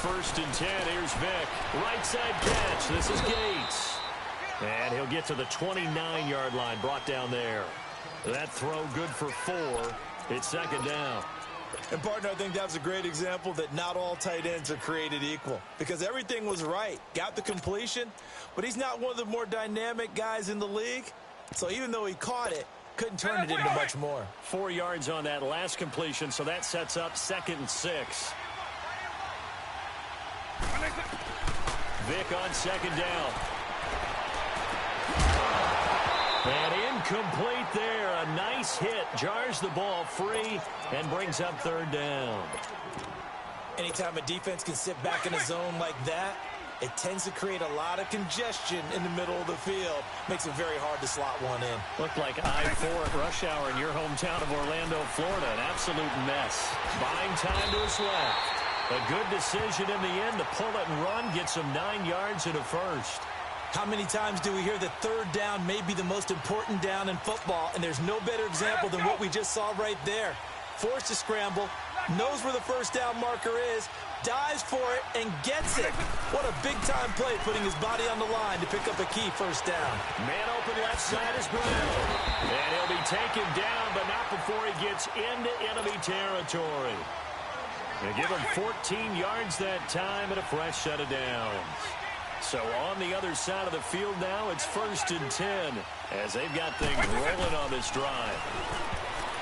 first and 10. Here's Vic. Right side catch. This is Gates. And he'll get to the 29-yard line, brought down there. That throw good for 4. It's second down. And, partner, I think that was a great example that not all tight ends are created equal, because everything was right. Got the completion, but he's not one of the more dynamic guys in the league. So even though he caught it, couldn't turn it into much more. 4 yards on that last completion, so that sets up 2nd and 6. Vic on 2nd down. And incomplete there. A nice hit. Jars the ball free and brings up 3rd down. Anytime a defense can sit back in a zone like that, it tends to create a lot of congestion in the middle of the field. Makes it very hard to slot one in. Looked like I-4 at rush hour in your hometown of Orlando, Florida. An absolute mess. Buying time to his left. A good decision in the end to pull it and run. Gets him 9 yards and a first. How many times do we hear that 3rd down may be the most important down in football, and there's no better example than what we just saw right there. Forced to scramble, knows where the 1st down marker is, dives for it, and gets it. What a big-time play, putting his body on the line to pick up a key 1st down. Man open left side is Brown. And he'll be taken down, but not before he gets into enemy territory. They give him 14 yards that time and a fresh set of downs. So on the other side of the field now, it's 1st and 10 as they've got things rolling on this drive.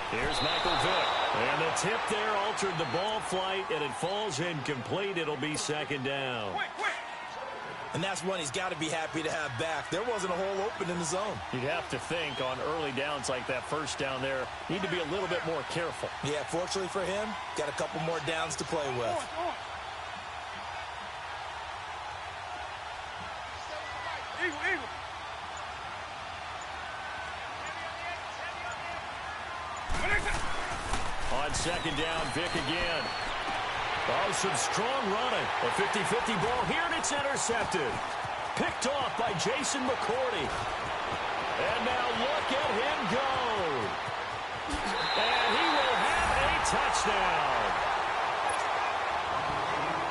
Here's Michael Vick. And the tip there altered the ball flight, and it falls incomplete. It'll be 2nd down. And that's one he's got to be happy to have back. There wasn't a hole open in the zone. You'd have to think on early downs like that 1st down there, need to be a little bit more careful. Yeah, fortunately for him, got a couple more downs to play with. On 2nd down, Vic again. Oh, some strong running. A 50-50 ball here, and it's intercepted. Picked off by Jason McCourty. And now look at him go. And he will have a touchdown.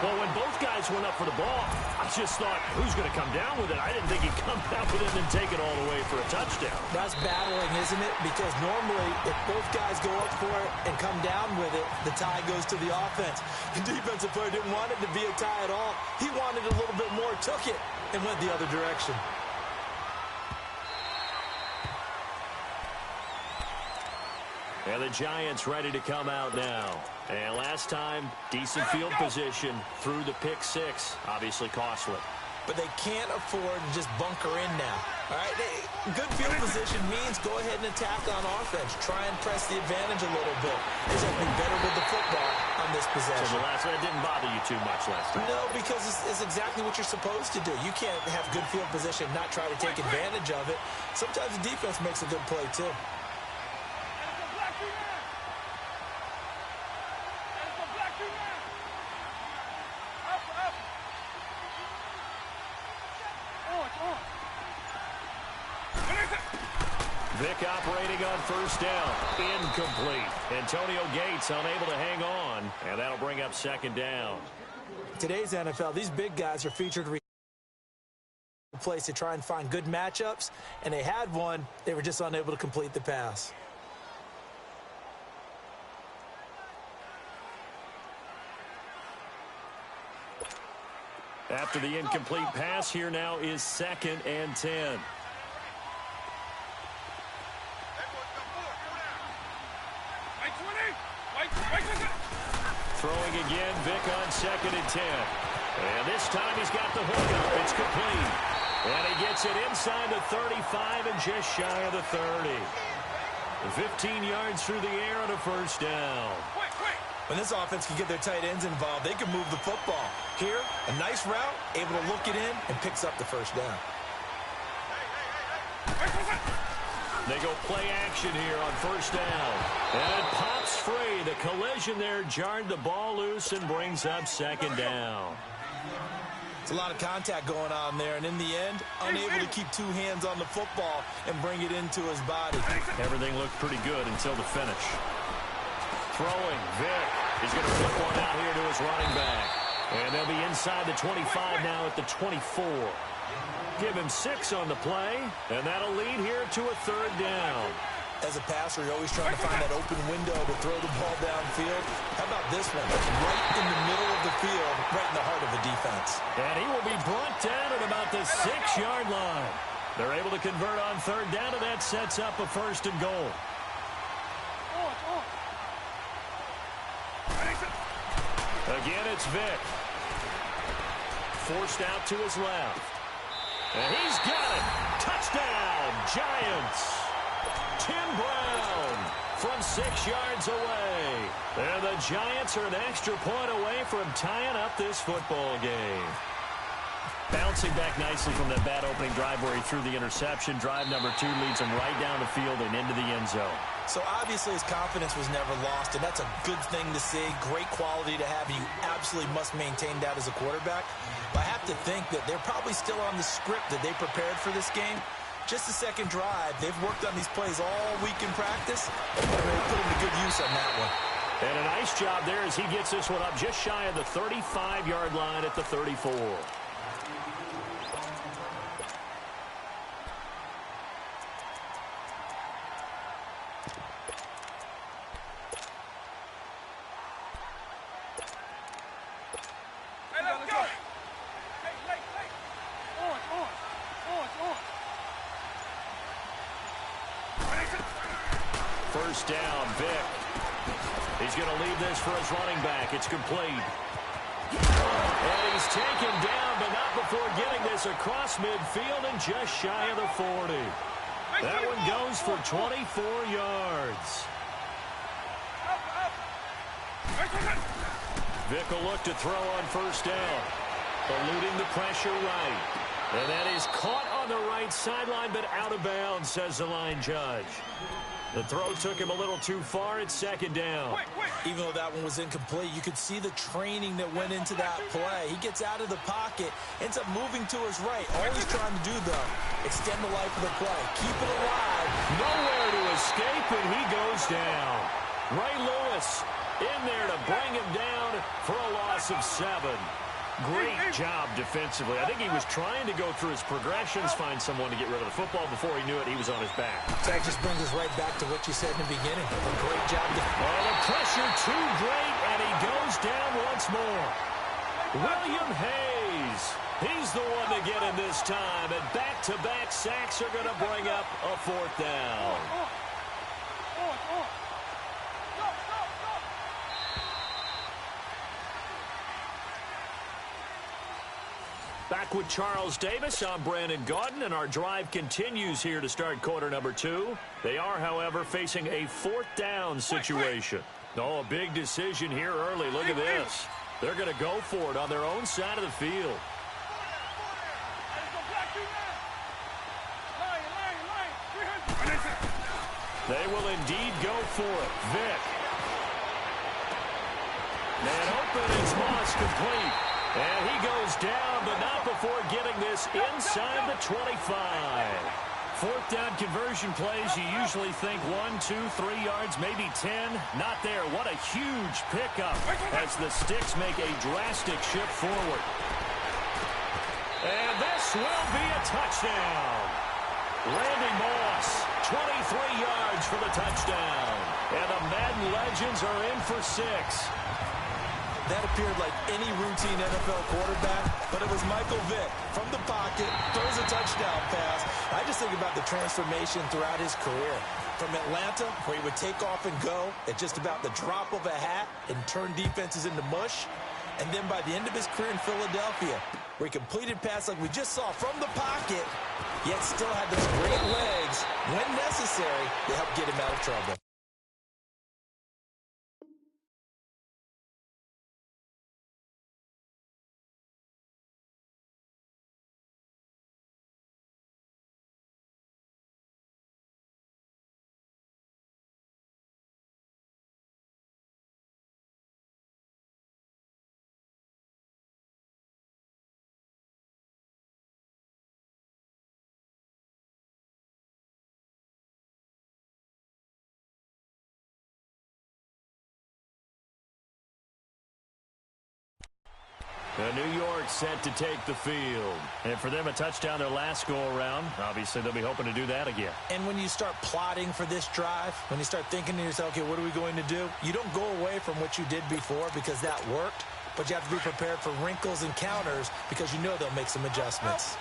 Well, when both guys went up for the ball, I just thought, who's going to come down with it? I didn't think he'd come down with it and take it all the way for a touchdown. That's battling, isn't it? Because normally, if both guys go up for it and come down with it, the tie goes to the offense. The defensive player didn't want it to be a tie at all. He wanted a little bit more, took it, and went the other direction. And the Giants ready to come out now. And last time, decent field position through the pick 6. Obviously costly. But they can't afford to just bunker in now. All right, good field position means go ahead and attack on offense. Try and press the advantage a little bit. They have to be better with the football on this possession. So the last one didn't bother you too much last time? No, because it's exactly what you're supposed to do. You can't have good field position, not try to take advantage of it. Sometimes the defense makes a good play, too. Vic operating on 1st down. Incomplete. Antonio Gates unable to hang on, and that'll bring up 2nd down. Today's NFL, these big guys are featured place to try and find good matchups, and they had one. They were just unable to complete the pass. After the incomplete pass, here now is 2nd and 10. Throwing again, Vic on 2nd and 10. And this time he's got the hook up. It's complete. And he gets it inside the 35 and just shy of the 30. 15 yards through the air and a 1st down. When this offense can get their tight ends involved, they can move the football. Here, a nice route, able to look it in, and picks up the 1st down. They go play action here on 1st down. And it pops free. The collision there jarred the ball loose and brings up 2nd down. It's a lot of contact going on there, and in the end, unable to keep 2 hands on the football and bring it into his body. Everything looked pretty good until the finish. Throwing, Vic. He's going to flip one out here to his running back. And they'll be inside the 25 now at the 24. Give him 6 on the play, and that'll lead here to a 3rd down. As a passer, you're always trying to find that open window to throw the ball downfield. How about this one? Right in the middle of the field, right in the heart of the defense. And he will be brought down at about the 6-yard line. They're able to convert on 3rd down, and that sets up a 1st and goal. Again, it's Vick. Forced out to his left. And he's got it. Touchdown, Giants. Tim Brown from 6 yards away. And the Giants are an extra point away from tying up this football game. Bouncing back nicely from that bad opening drive where he threw the interception. Drive number 2 leads him right down the field and into the end zone. So obviously his confidence was never lost, and that's a good thing to see. Great quality to have. You absolutely must maintain that as a quarterback. But I have to think that they're probably still on the script that they prepared for this game. Just the second drive. They've worked on these plays all week in practice. They're going to put them to good use on that one. And a nice job there as he gets this one up just shy of the 35-yard line at the 34. First down, Vick. He's going to leave this for his running back. It's complete. And he's taken down, but not before getting this across midfield and just shy of the 40. That one goes for 24 yards. Vick will look to throw on first down. Eluding the pressure right. And that is caught on the right sideline, but out of bounds, says the line judge. The throw took him a little too far. It's 2nd down. Even though that one was incomplete, you could see the training that went into that play. He gets out of the pocket, ends up moving to his right. All he's trying to do, though, extend the life of the play. Keep it alive. Nowhere to escape, and he goes down. Ray Lewis in there to bring him down for a loss of 7. Great job defensively. I think he was trying to go through his progressions, find someone to get rid of the football. Before he knew it, he was on his back. That just brings us right back to what you said in the beginning. A great job. Oh, the pressure too great, and he goes down once more. William Hayes. He's the one to get him this time, and back-to-back sacks are going to bring up a 4th down. Back with Charles Davis, I'm Brandon Gaudin, and our drive continues here to start quarter number 2. They are, however, facing a 4th down situation. Oh, a big decision here early. Look at this. They're going to go for it on their own side of the field. They will indeed go for it. Vick. Man open, it's lost complete. And he goes down, but not before getting this inside the 25. 4th down conversion plays, you usually think 1, 2, 3 yards, maybe 10. Not there. What a huge pickup as the Sticks make a drastic shift forward. And this will be a touchdown. Randy Moss, 23 yards for the touchdown. And the Madden Legends are in for 6. That appeared like any routine NFL quarterback, but it was Michael Vick from the pocket, throws a touchdown pass. I just think about the transformation throughout his career. From Atlanta, where he would take off and go at just about the drop of a hat and turn defenses into mush. And then by the end of his career in Philadelphia, where he completed pass like we just saw from the pocket, yet still had those great legs, when necessary, to help get him out of trouble. New York set to take the field. And for them, a touchdown their last go-around. Obviously, they'll be hoping to do that again. And when you start plotting for this drive, when you start thinking to yourself, okay, what are we going to do? You don't go away from what you did before because that worked, but you have to be prepared for wrinkles and counters because you know they'll make some adjustments.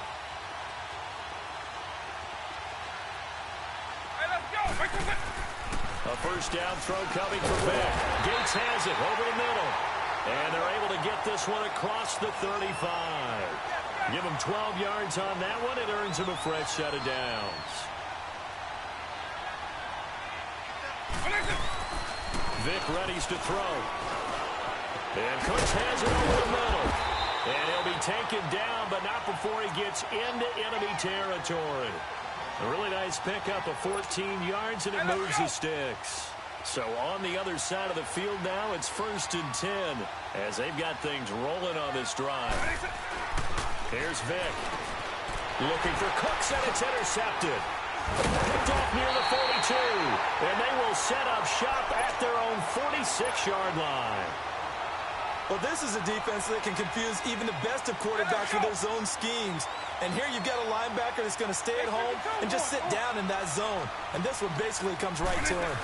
A first down throw coming for Vick. Gates has it over the middle. And they're able to get this one across the 35. Give him 12 yards on that one. It earns him a fresh set of downs. Vick readies to throw. And Cooks has it over the middle. And he'll be taken down, but not before he gets into enemy territory. A really nice pickup of 14 yards, and it moves the sticks. So on the other side of the field now, it's 1st and 10 as they've got things rolling on this drive. Here's Vick. Looking for Cooks, and it's intercepted. Picked off near the 42, and they will set up shop at their own 46-yard line. Well, this is a defense that can confuse even the best of quarterbacks with their zone schemes. And here you've got a linebacker that's going to stay at home and just sit down in that zone. And this one basically comes right to him.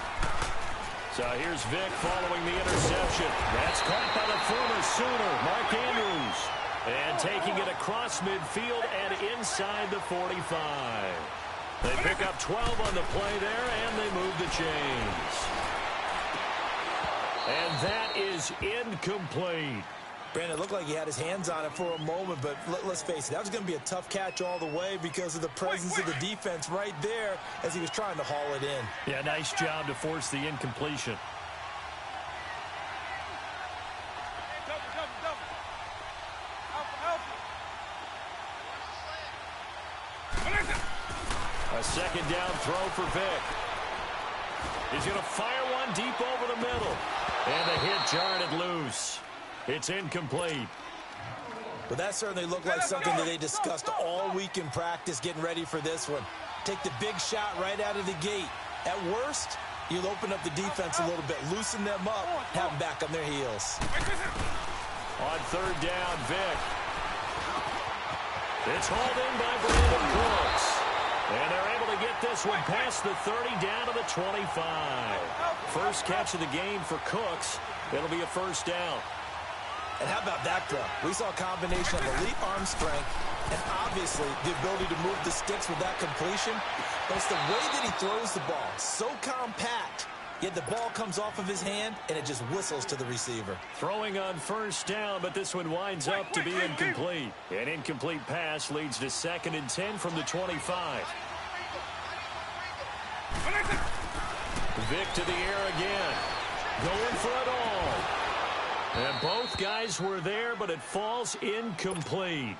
So here's Vick following the interception. That's caught by the former Sooner, Mark Andrews. And taking it across midfield and inside the 45. They pick up 12 on the play there, and they move the chains. And that is incomplete. Brandon, it looked like he had his hands on it for a moment, but let's face it, that was going to be a tough catch all the way because of the presence of the defense right there as he was trying to haul it in. Yeah, nice job to force the incompletion. A second down throw for Vick. He's going to fire one deep over the middle. And the hit jarred it loose. It's incomplete. But that certainly looked like something that they discussed all week in practice getting ready for this one. Take the big shot right out of the gate. At worst, you'll open up the defense a little bit, loosen them up, have them back on their heels. On 3rd down, Vick. It's hauled in by Brandon Cooks. And they're able to get this one past the 30 down to the 25. First catch of the game for Cooks. It'll be a first down. And how about that throw? We saw a combination of elite arm strength and obviously the ability to move the sticks with that completion. But it's the way that he throws the ball. So compact, yet the ball comes off of his hand and it just whistles to the receiver. Throwing on first down, but this one winds up to be incomplete. An incomplete pass leads to 2nd and 10 from the 25. Vick to the air again. Going for it all. And both guys were there, but it falls incomplete.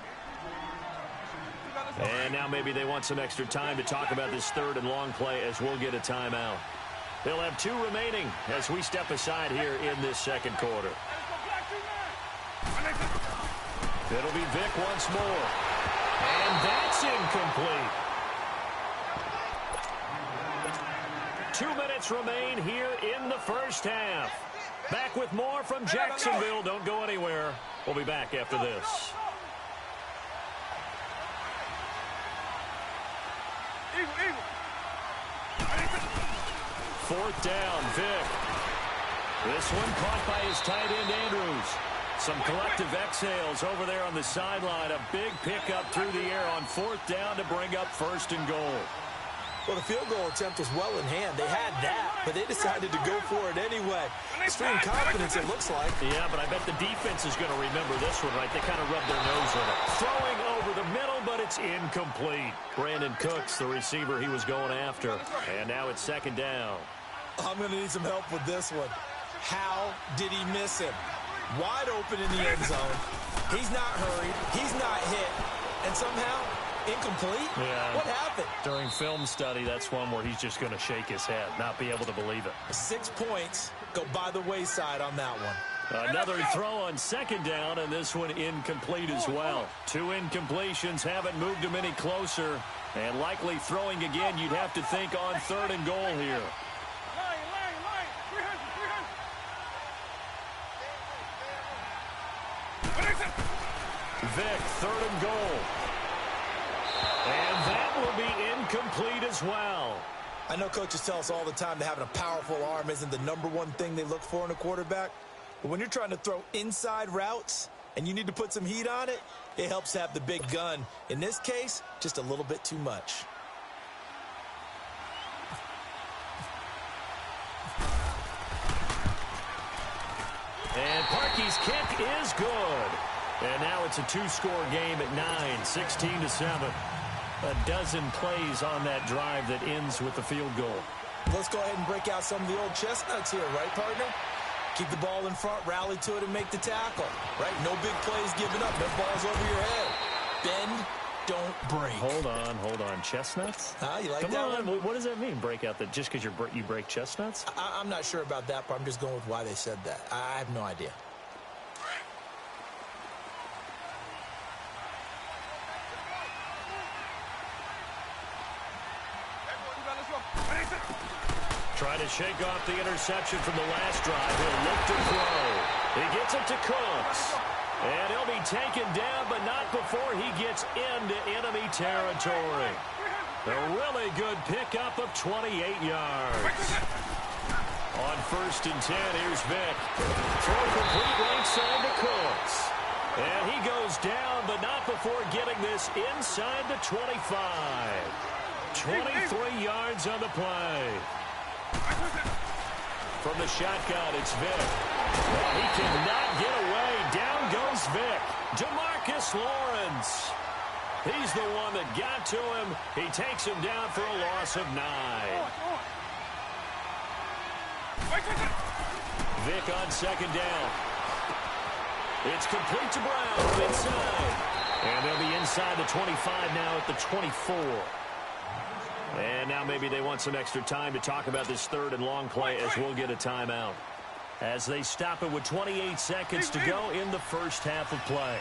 And now maybe they want some extra time to talk about this 3rd and long play as we'll get a timeout. They'll have 2 remaining as we step aside here in this 2nd quarter. It'll be Vick once more. And that's incomplete. 2 minutes remain here in the first half. Back with more from Jacksonville. Don't go anywhere. We'll be back after this. Fourth down, Vick. This one caught by his tight end, Andrews. Some collective exhales over there on the sideline. A big pickup through the air on 4th down to bring up 1st and goal. Well, the field goal attempt was well in hand. They had that, but they decided to go for it anyway. Extreme confidence, it looks like. Yeah, but I bet the defense is going to remember this one, right? They kind of rubbed their nose in it. Throwing over the middle, but it's incomplete. Brandon Cooks, the receiver he was going after. And now it's 2nd down. I'm going to need some help with this one. How did he miss him? Wide open in the end zone. He's not hurried. He's not hit. And somehow, incomplete? Yeah. What happened? During film study, that's one where he's just going to shake his head, not be able to believe it. 6 points go by the wayside on that one. Another throw on 2nd down, and this one incomplete as well. 2 incompletions haven't moved him any closer. And likely throwing again, you'd have to think on 3rd and goal here. third and goal. And that will be incomplete as well. I know coaches tell us all the time that having a powerful arm isn't the #1 thing they look for in a quarterback. But when you're trying to throw inside routes and you need to put some heat on it, it helps have the big gun. In this case, just a little bit too much. And Parkey's kick is good. And now it's a two-score game at 9, 16-7. A dozen plays on that drive that ends with the field goal. Let's go ahead and break out some of the old chestnuts here, right, partner? Keep the ball in front, rally to it, and make the tackle, right? No big plays given up. No balls over your head. Bend, don't break. Hold on. Chestnuts? You like Come that on. one? What does that mean, break out? That just because you break chestnuts? I'm not sure about that, but I'm just going with why they said that. I have no idea. Trying to shake off the interception from the last drive. He'll look to throw. He gets it to Cooks. And he'll be taken down, but not before he gets into enemy territory. A really good pickup of 28 yards. On 1st and 10, here's Vick. Throw complete right side to Cooks. And he goes down, but not before getting this inside the 25. 23 yards on the play. From the shotgun, it's Vick. Well, he cannot get away. Down goes Vick. DeMarcus Lawrence. He's the one that got to him. He takes him down for a loss of 9. Vick on 2nd down. It's complete to Brown from inside. And they'll be inside the 25 now at the 24. And now maybe they want some extra time to talk about this 3rd and long play as we'll get a timeout. As they stop it with 28 seconds to go in the first half of play.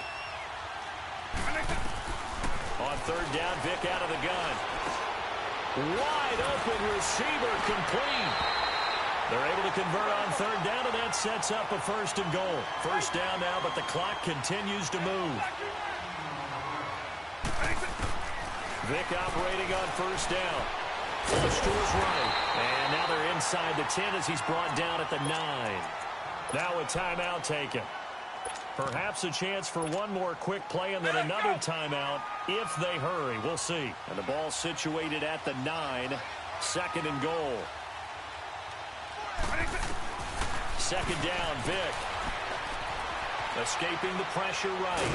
On 3rd down, Vick out of the gun. Wide open receiver complete. They're able to convert on 3rd down, and that sets up a 1st and goal. 1st down now, but the clock continues to move. Vick operating on 1st down. Flush to his right. And now they're inside the 10 as he's brought down at the 9. Now a timeout taken. Perhaps a chance for one more quick play and then another timeout if they hurry. We'll see. And the ball situated at the 9. 2nd and goal. 2nd down, Vick. Escaping the pressure right.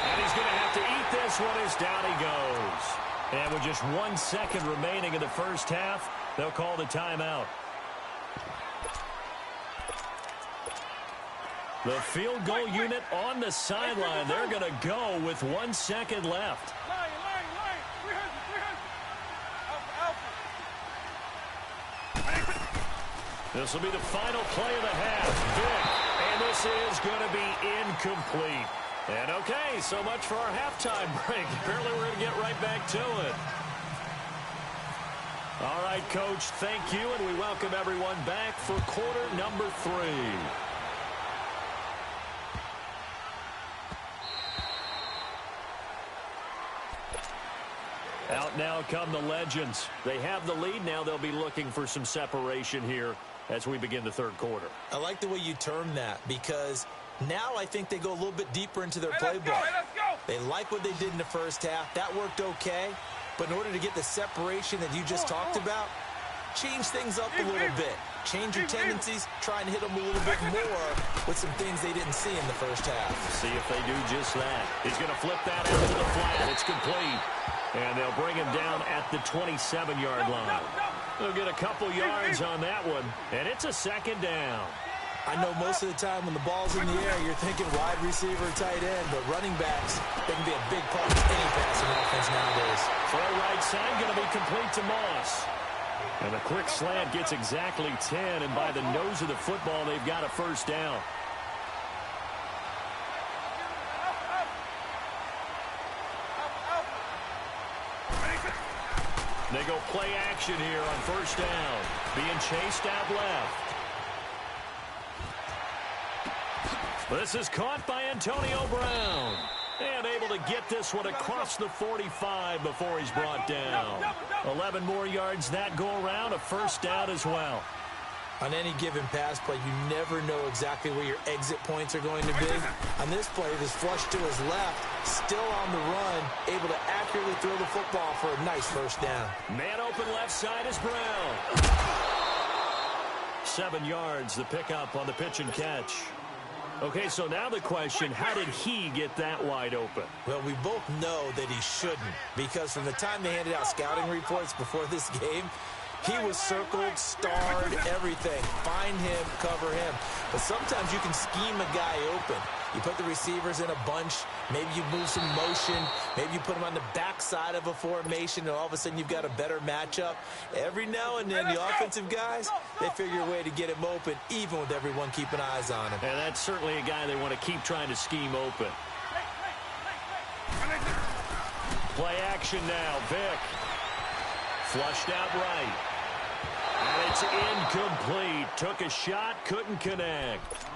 And he's going to have to eat this one as down he goes. And with just 1 second remaining in the first half, they'll call the timeout. The field goal unit on the sideline. They're going to go with 1 second left. This will be the final play of the half. Vick. And this is going to be incomplete. And okay, so much for our halftime break. Apparently we're going to get right back to it. All right, Coach, thank you, and we welcome everyone back for quarter number 3. Out now come the legends. They have the lead. Now they'll be looking for some separation here as we begin the 3rd quarter. I like the way you term that because now I think they go a little bit deeper into their playbook. They like what they did in the first half. That worked okay. But in order to get the separation that you just talked about, change things up a little bit. Change your tendencies, try and hit them a little bit more with some things they didn't see in the first half. See if they do just that. He's going to flip that out to the flat. It's complete. And they'll bring him down at the 27-yard line. They'll get a couple yards on that one, and it's a 2nd down. I know most of the time when the ball's in the air, you're thinking wide receiver, tight end, but running backs, they can be a big part of any passing offense nowadays. Throw right side, going to be complete to Moss. And a quick slant gets exactly 10, and by the nose of the football, they've got a 1st down. They go play action here on 1st down. Being chased out left. This is caught by Antonio Brown. And able to get this one across the 45 before he's brought down. 11 more yards that go around, a first down as well. On any given pass play, you never know exactly where your exit points are going to be. On this play, it is flushed to his left, still on the run, able to accurately throw the football for a nice first down. Man open left side is Brown. 7 yards, the pickup on the pitch and catch. Okay, so now the question, how did he get that wide open? Well, we both know that he shouldn't, because from the time they handed out scouting reports before this game, he was circled, starred, everything. Find him, cover him. But sometimes you can scheme a guy open. You put the receivers in a bunch. Maybe you move some motion. Maybe you put them on the backside of a formation, and all of a sudden you've got a better matchup. Every now and then, the offensive guys, they figure a way to get him open, even with everyone keeping eyes on him. And that's certainly a guy they want to keep trying to scheme open. Play action now, Vick. Flushed out right. And it's incomplete. Took a shot, couldn't connect.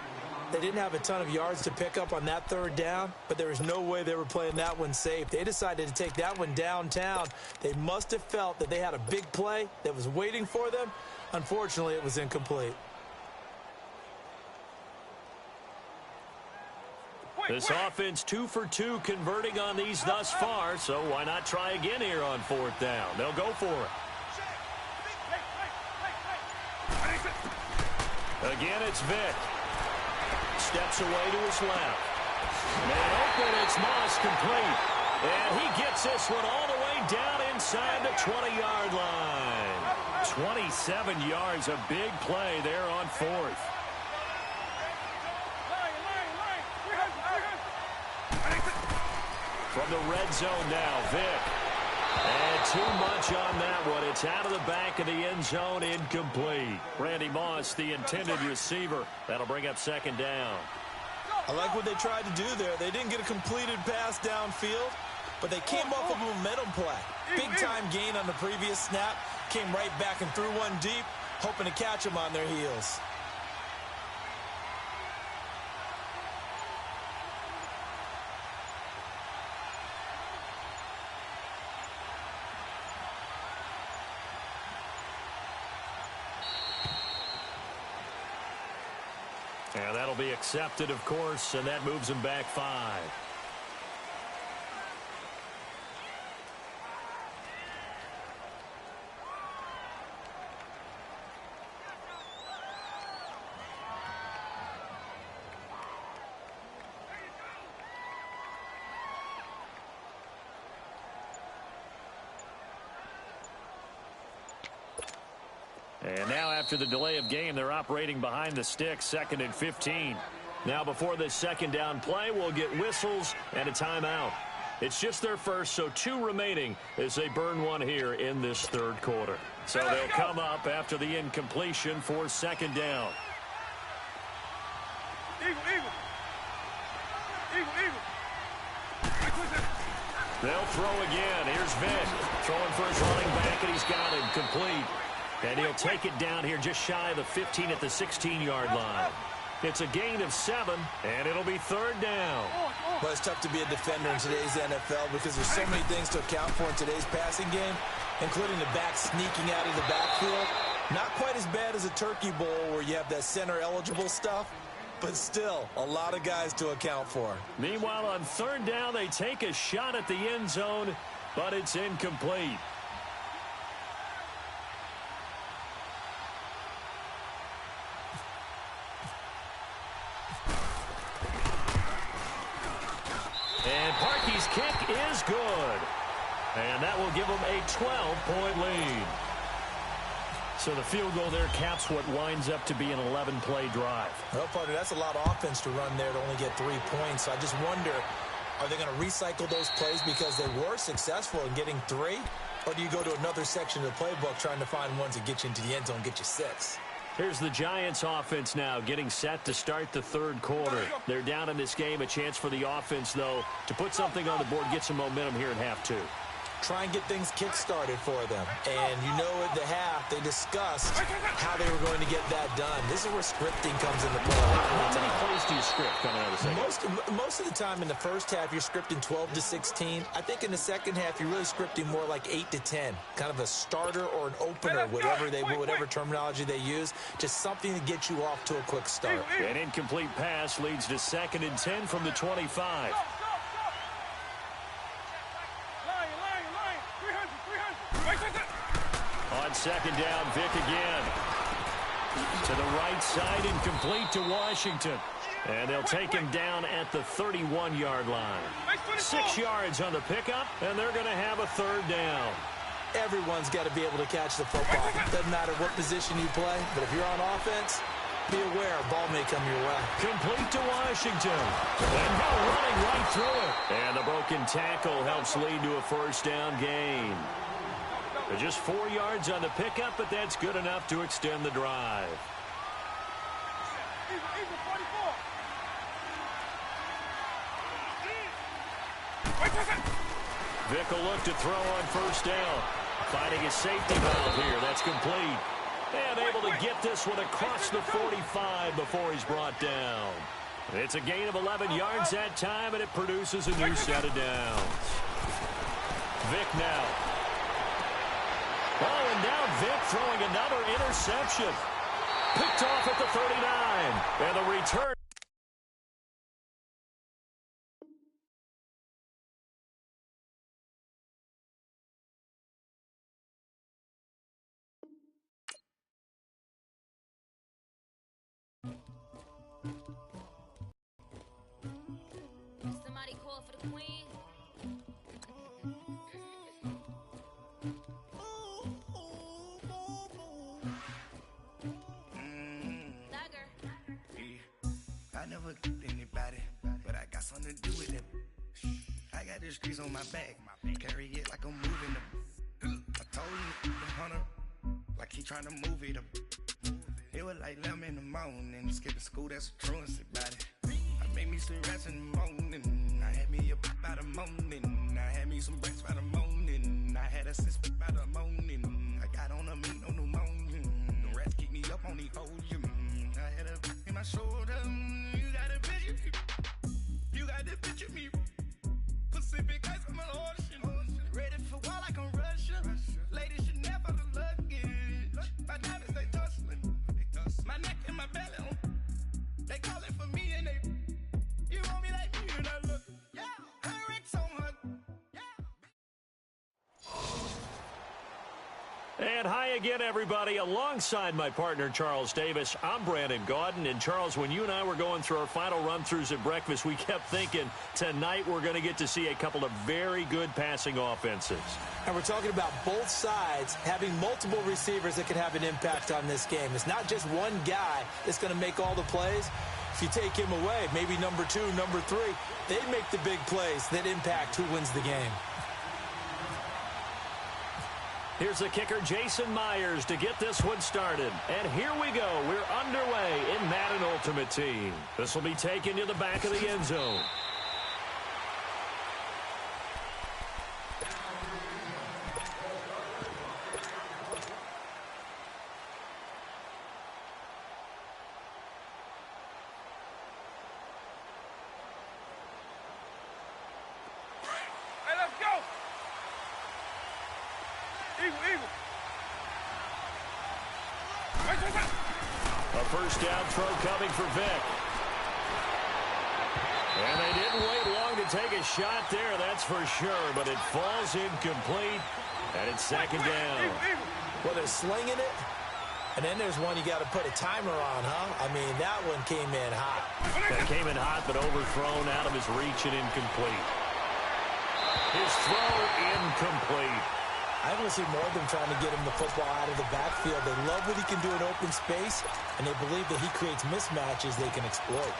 They didn't have a ton of yards to pick up on that third down, but there was no way they were playing that one safe. They decided to take that one downtown. They must have felt that they had a big play that was waiting for them. Unfortunately, it was incomplete. This offense 2 for 2 converting on these thus far, so why not try again here on fourth down? They'll go for it. Again, it's Vick. Steps away to his left. Man open, it's Moss complete. And he gets this one all the way down inside the 20-yard line. 27 yards, a big play there on fourth. From the red zone now, Vick. And too much on that one. It's out of the back of the end zone, incomplete. Randy Moss, the intended receiver. That'll bring up second down. I like what they tried to do there. They didn't get a completed pass downfield, but they came off of a momentum play. Big-time gain on the previous snap. Came right back and threw one deep, hoping to catch them on their heels. And that'll be accepted, of course, and that moves him back 5. And now after the delay of game, they're operating behind the sticks, 2nd and 15. Now before this second down play, we'll get whistles and a timeout. It's just their first, so 2 remaining as they burn one here in this third quarter. So they'll come up after the incompletion for second down. They'll throw again. Here's Vick throwing for his running back, and he's got him complete. And he'll take it down here just shy of the 15 at the 16-yard line. It's a gain of 7, and it'll be third down. Well, it's tough to be a defender in today's NFL because there's so many things to account for in today's passing game, including the back sneaking out of the backfield. Not quite as bad as a turkey bowl where you have that center-eligible stuff, but still a lot of guys to account for. Meanwhile, on third down, they take a shot at the end zone, but it's incomplete. And Parkey's kick is good. And that will give them a 12-point lead. So the field goal there caps what winds up to be an 11-play drive. Well, partner, that's a lot of offense to run there to only get 3 points. So I just wonder, are they going to recycle those plays because they were successful in getting 3? Or do you go to another section of the playbook trying to find ones that get you into the end zone and get you 6? Here's the Giants offense now getting set to start the third quarter. They're down in this game. A chance for the offense, though, to put something on the board, get some momentum here in half 2. try and get things kick-started for them. And you know at the half, they discussed how they were going to get that done. This is where scripting comes into play. How many plays do you script coming out of the second? Most of the time in the first half, you're scripting 12 to 16. I think in the second half, you're really scripting more like 8 to 10. Kind of a starter or an opener, whatever terminology they use. Just something to get you off to a quick start. An incomplete pass leads to 2nd and 10 from the 25. On 2nd down, Vic again. To the right side, incomplete to Washington. And they'll take him down at the 31-yard line. 6 yards on the pickup, and they're going to have a 3rd down. Everyone's got to be able to catch the football. Doesn't matter what position you play, but if you're on offense, be aware a ball may come your way. Complete to Washington. And now running right through it. And the broken tackle helps lead to a 1st down gain. Just 4 yards on the pickup, but that's good enough to extend the drive. Vic will look to throw on 1st down. Finding a safety valve here. That's complete. And able to get this one across the 45 before he's brought down. It's a gain of 11 yards that time, and it produces a new set of downs. Vic now. Oh, and now Vic throwing another interception. Picked off at the 39. And the return. Somebody call for the queen. I never anybody, but I got something to do with it. I got the streets on my back, carry it like I'm moving them. I told you the hunter, like he trying to move it up. It was like 11 in the morning, skipping school, that's a truancy about it. I made me some rats in the morning, I had me a by the morning, I had me some breaks by the morning, I had a sis by the morning, I got on a meat on the morning, the rats keep me up on the ocean, I had a in my shoulder, you got a picture me, you got the picture me, Pacific ice on my ocean, ready for war like I'm Russian, ladies should never the luggage, my diamonds they tussling, my neck and my belly, they calling for me and they, you want me like me and I look, yeah, Rex on her, yeah. And hi again, everybody. Alongside my partner, Charles Davis, I'm Brandon Gaudin. And, Charles, when you and I were going through our final run-throughs at breakfast, we kept thinking tonight we're going to get to see a couple of very good passing offenses. And we're talking about both sides having multiple receivers that can have an impact on this game. It's not just one guy that's going to make all the plays. If you take him away, maybe number 2, number 3, they make the big plays that impact who wins the game. Here's the kicker, Jason Myers, to get this one started. And here we go. We're underway in Madden Ultimate Team. This will be taken to the back of the end zone. A 1st down throw coming for Vic. And they didn't wait long to take a shot there, that's for sure. But it falls incomplete, and it's 2nd down. Well, they're slinging it, and then there's one you got to put a timer on, huh? I mean, that one came in hot. That came in hot, but overthrown out of his reach and incomplete. His throw incomplete. I want to see more of them trying to get him the football out of the backfield. They love what he can do in open space, and they believe that he creates mismatches they can exploit.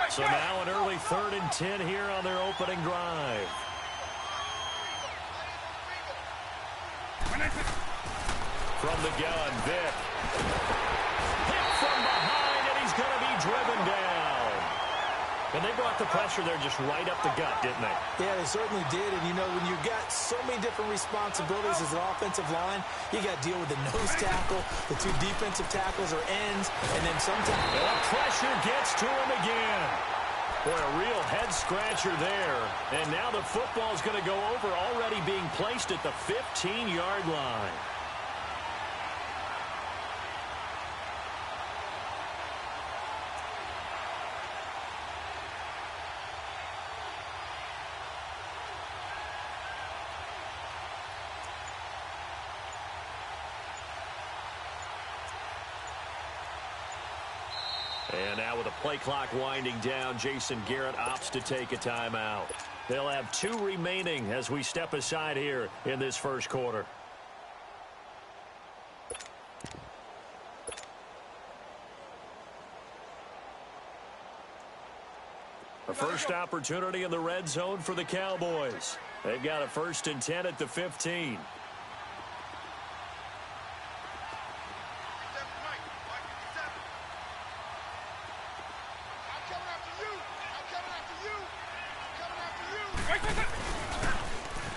So now an early 3rd and 10 here on their opening drive. From the gun, Vic. Hit from behind, and he's going to be driven down. And they brought the pressure there just right up the gut, didn't they? Yeah, they certainly did. And, you know, when you've got so many different responsibilities as an offensive line, you got to deal with the nose tackle, the two defensive tackles or ends, and then sometimes... And the pressure gets to him again. Boy, a real head-scratcher there. And now the football's going to go over, already being placed at the 15-yard line. And now with the play clock winding down, Jason Garrett opts to take a timeout. They'll have 2 remaining as we step aside here in this first quarter. A first opportunity in the red zone for the Cowboys. They've got a 1st and 10 at the 15.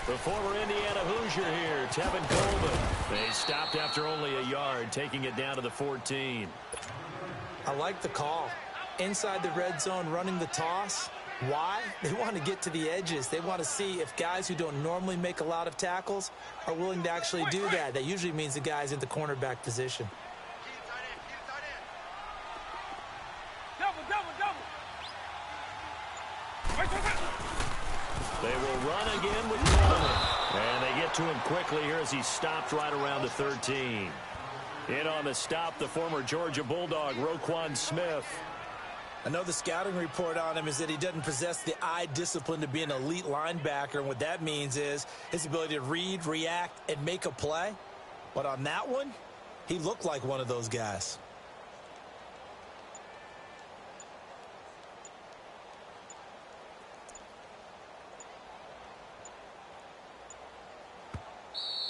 The former Indiana Hoosier here, Tevin Coleman. They stopped after only a yard, taking it down to the 14. I like the call. Inside the red zone, running the toss. Why? They want to get to the edges. They want to see if guys who don't normally make a lot of tackles are willing to actually do that. That usually means the guy's in the cornerback position. They will run again with Coleman. And they get to him quickly here as he stopped right around the 13. In on the stop, the former Georgia Bulldog, Roquan Smith. I know the scouting report on him is that he doesn't possess the eye discipline to be an elite linebacker. And what that means is his ability to read, react, and make a play. But on that one, he looked like one of those guys.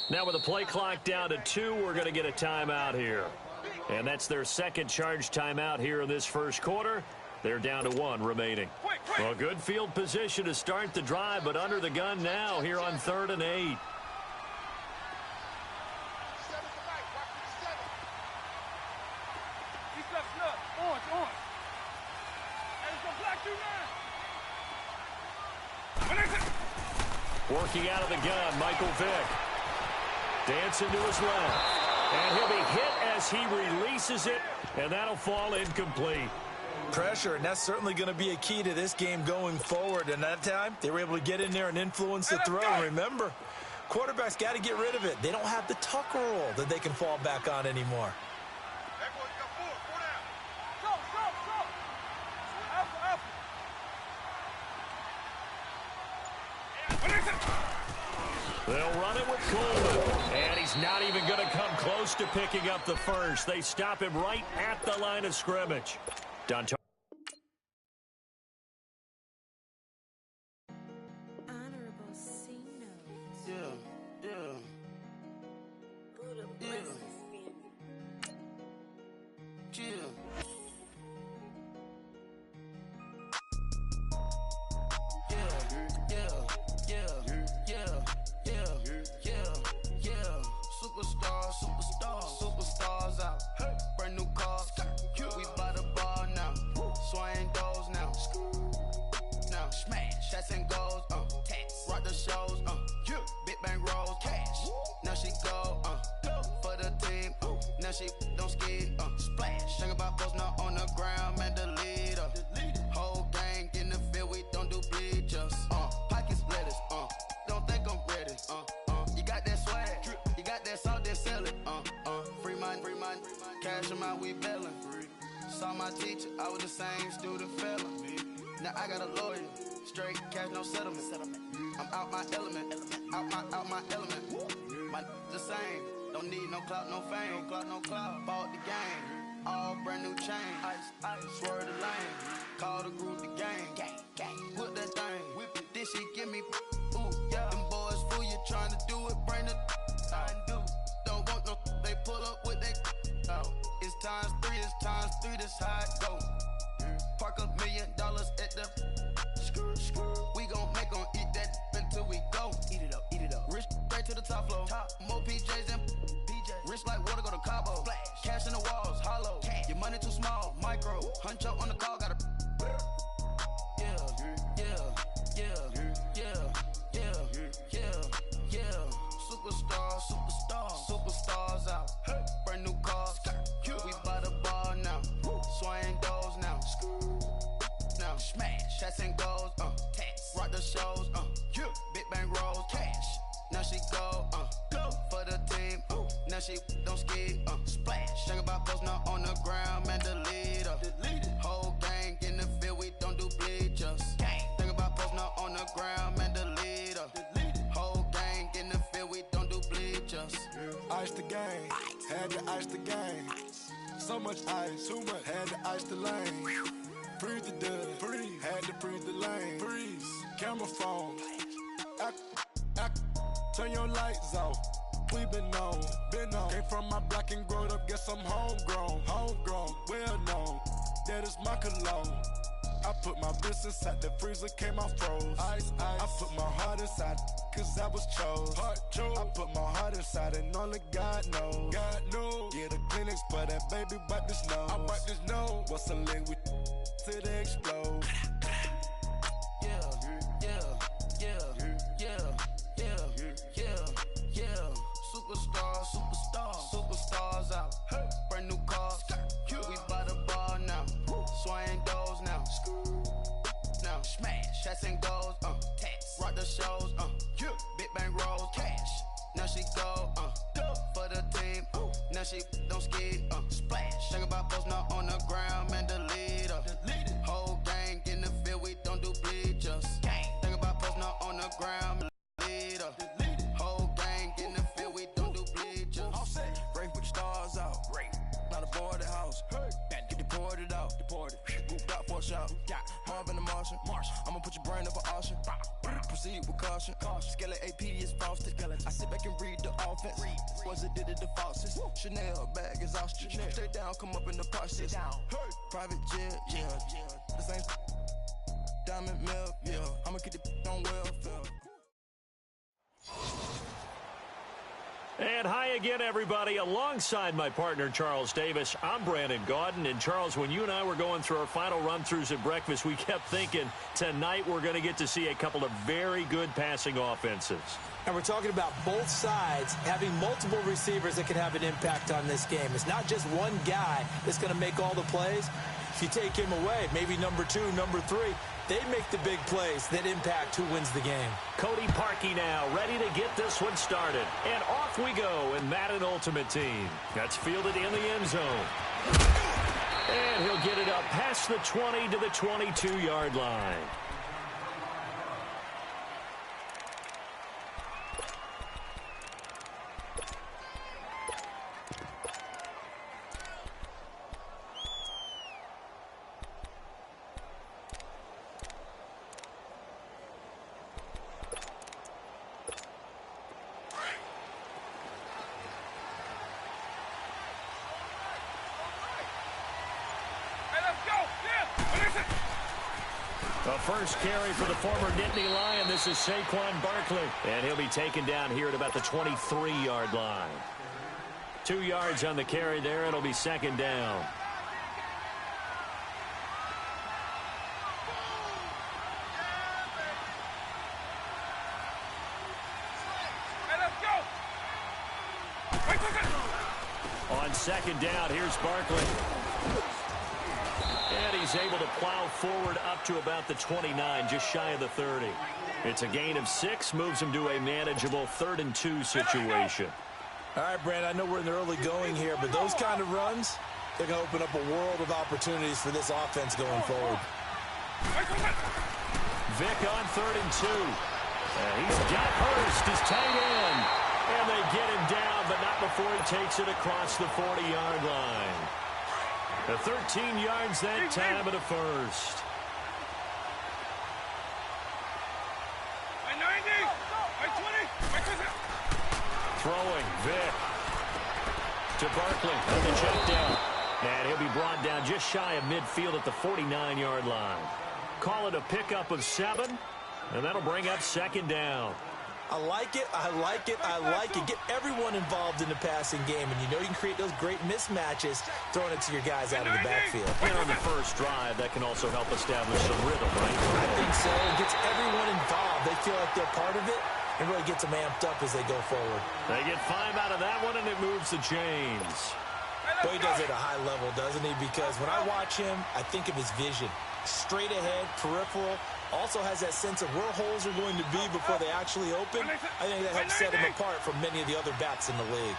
Now with the play clock down to 2, we're going to get a timeout here. And that's their second charge timeout here in this first quarter. They're down to 1 remaining. Well, good field position to start the drive, but under the gun now here on 3rd and 8. Working out of the gun, Michael Vick. Dancing to his left. And he'll be hit as he releases it, and that'll fall incomplete. Pressure, and that's certainly going to be a key to this game going forward. And that time, they were able to get in there and influence the throw. And remember, quarterbacks got to get rid of it. They don't have the tucker roll that they can fall back on anymore. They'll run it with Coleman. And he's not even going to come close to picking up the first. They stop him right at the line of scrimmage. Done. Superstars out. Brand new cars. We by the bar now. Swing doors now. Now smash. Shots and goals. Rock the shows. Big bang rolls. Cash. Now she go. For the team. Now she don't ski. Splash. Think about posting up on the ground. Man, the leader. Whole gang in the field. We don't do bleachers. Pockets lettuce. Don't think I'm ready. You got that swag. You got that salt, that sell it. Free mind. Cash them out, we bailin'. Saw my teacher, I was the same student fella. Now I got a lawyer. Straight cash, no settlement. I'm out my element. Out my element. My the same. Don't need no clout, no fame. No clout. Bought the game. All brand new chain. Ice. Swerve the lane. Call the group the gang. Whip that thing. Whip it. This shit give me. Ooh, yeah. Them boys fool you trying to do it. Bring it. Don't want no. They pull up with they. It's times 3. This how it go. Park $250 at the we gon' make 'em eat that until we go. Eat it up, eat it up. Rich straight to the top floor. More PJs and PJ. Rich like water, go to Cabo. Splash. Cash in the walls, hollow. Cash. Your money too small, micro. Huncho on the call, gotta. Superstars out. Hey. Brand new cars. We by the bar now. Swaying doors now. Now smash. Chats and goals. Tax. Rock the shows. Big bang rolls. Cash. Now she go. Go for the team. Now she don't ski. Splash. Think about post now on the ground, man. Delete her. Whole gang in the field. We don't do bleachers. Think about post now on the ground, man. Delete her. Whole gang in the field. We don't do bleachers. Ice the game, had to ice the game. So much ice, too much, had to ice the lane. Freeze the dud, freeze, had to freeze the lane. Freeze, camera phone, turn your lights off. We been on. Came from my block and growed up, guess I'm homegrown, well known. That is my cologne. I put my wrist inside the freezer, came out froze. Ice. I put my heart inside, cause I was chose. I put my heart inside and only God knows. Get a Kleenex for that baby, wipe this nose. I wipe this nose. What's a link with till they explode? Superstars out. Hey. Brand new cars. We by the bar now. Swaying doors now. Now smash. Chats and goals. Tax. Rock the shows. Big bang rolls. Cash. Now she go. For the team. Now she don't ski. Splash. Think about post now on the ground, man. Delete her. Whole gang in the field. We don't do bleachers. Think about post now on the ground. Delete her. Whole gang in the field. We don't do bleachers. Break with the stars out. Not aboard the house. Get deported out. Moved out for a shot. Marvin the Martian. I'ma put your brain up for auction. Proceed with caution. Skeleton AP is frosted. I sit back and read the offense. Was it did it the faucets? Chanel bag is ostrich. Stay down, come up in the process. Private jet, yeah. The same diamond milk, yeah. I'ma get the on welfare. And hi again, everybody. Alongside my partner, Charles Davis, I'm Brandon Gaudin. And, Charles, when you and I were going through our final run-throughs at breakfast, we kept thinking tonight we're going to get to see a couple of very good passing offenses. And we're talking about both sides having multiple receivers that can have an impact on this game. It's not just one guy that's going to make all the plays. If you take him away, maybe number 2, number 3, they make the big plays that impact who wins the game. Cody Parkey now ready to get this one started. And off we go in Madden Ultimate Team. That's fielded in the end zone. And he'll get it up past the 20 to the 22-yard line. The first carry for the former Nittany Lion. This is Saquon Barkley. And he'll be taken down here at about the 23-yard line. 2 yards on the carry there. It'll be second down. On second down, here's Barkley. And he's able to plow forward up to about the 29, just shy of the 30. It's a gain of 6, moves him to a manageable 3rd and 2 situation. All right, Brandon, I know we're in the early going here, but those kind of runs, they're going to open up a world of opportunities for this offense going forward. Vic on 3rd and 2. And he's got Hurst, his tight end. And they get him down, but not before he takes it across the 40-yard line. The 13 yards that time at a first. Throwing, Vic. To Barkley on the check down. And he'll be brought down just shy of midfield at the 49-yard line. Call it a pickup of 7, and that'll bring up second down. I like it, I like it, I like it. Get everyone involved in the passing game, and you know you can create those great mismatches throwing it to your guys out of the backfield. And on the first drive, that can also help establish some rhythm, right? I think so. It gets everyone involved. They feel like they're part of it, and really gets them amped up as they go forward. They get 5 out of that one, and it moves the chains. Well, he does it at a high level, doesn't he? Because when I watch him, I think of his vision. Straight ahead, peripheral, also has that sense of where holes are going to be before they actually open. I think that helps set him apart from many of the other backs in the league.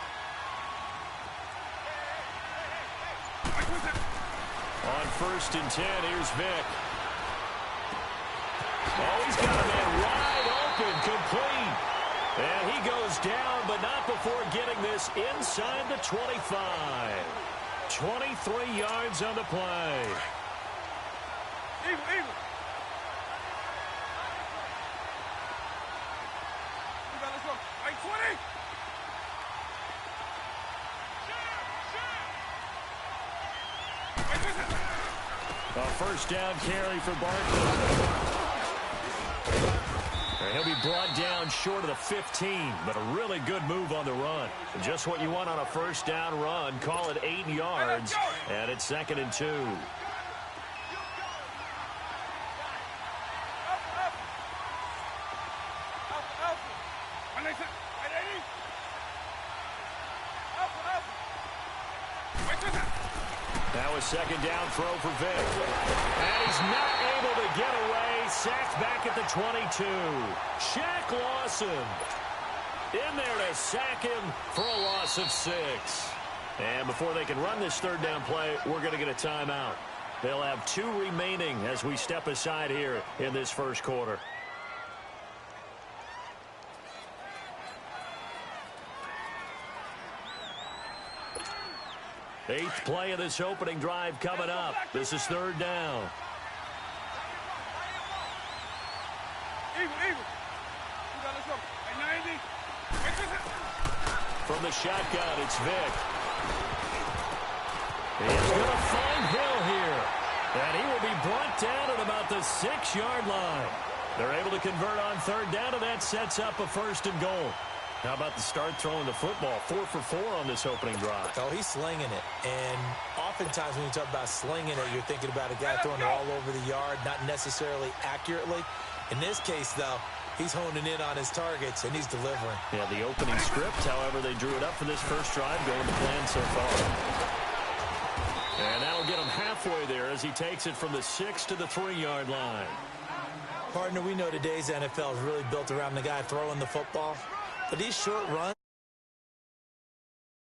On 1st and 10, here's Vic. Oh, he's got a man wide open, complete. And he goes down, but not before getting this inside the 25. 23 yards on the play. Eagle. Let's go. 20. A first down carry for Barkley. He'll be brought down short of the 15, but a really good move on the run. Just what you want on a first down run. Call it 8 yards, and it's 2nd and 2. That was 2nd down throw for Vic. And he's not able to get away. Sacked back at the 22. Shaq Lawson in there to sack him for a loss of 6. And before they can run this 3rd down play, we're going to get a timeout. They'll have 2 remaining as we step aside here in this first quarter. Eighth play of this opening drive coming up. This is 3rd down. Eagle. Let's go. 90. From the shotgun, it's Vic. He's going to find Hill here. And he will be brought down at about the 6-yard line. They're able to convert on 3rd down, and that sets up a 1st and goal. How about the start throwing the football? 4 for 4 on this opening drive. Oh, he's slinging it. And oftentimes when you talk about slinging it, you're thinking about a guy throwing it all over the yard, not necessarily accurately. In this case, though, he's honing in on his targets, and he's delivering. Yeah, the opening script, however, they drew it up for this first drive, going to plan so far. And that'll get him halfway there as he takes it from the 6 to the 3-yard line. Partner, we know today's NFL is really built around the guy throwing the football. But these short runs,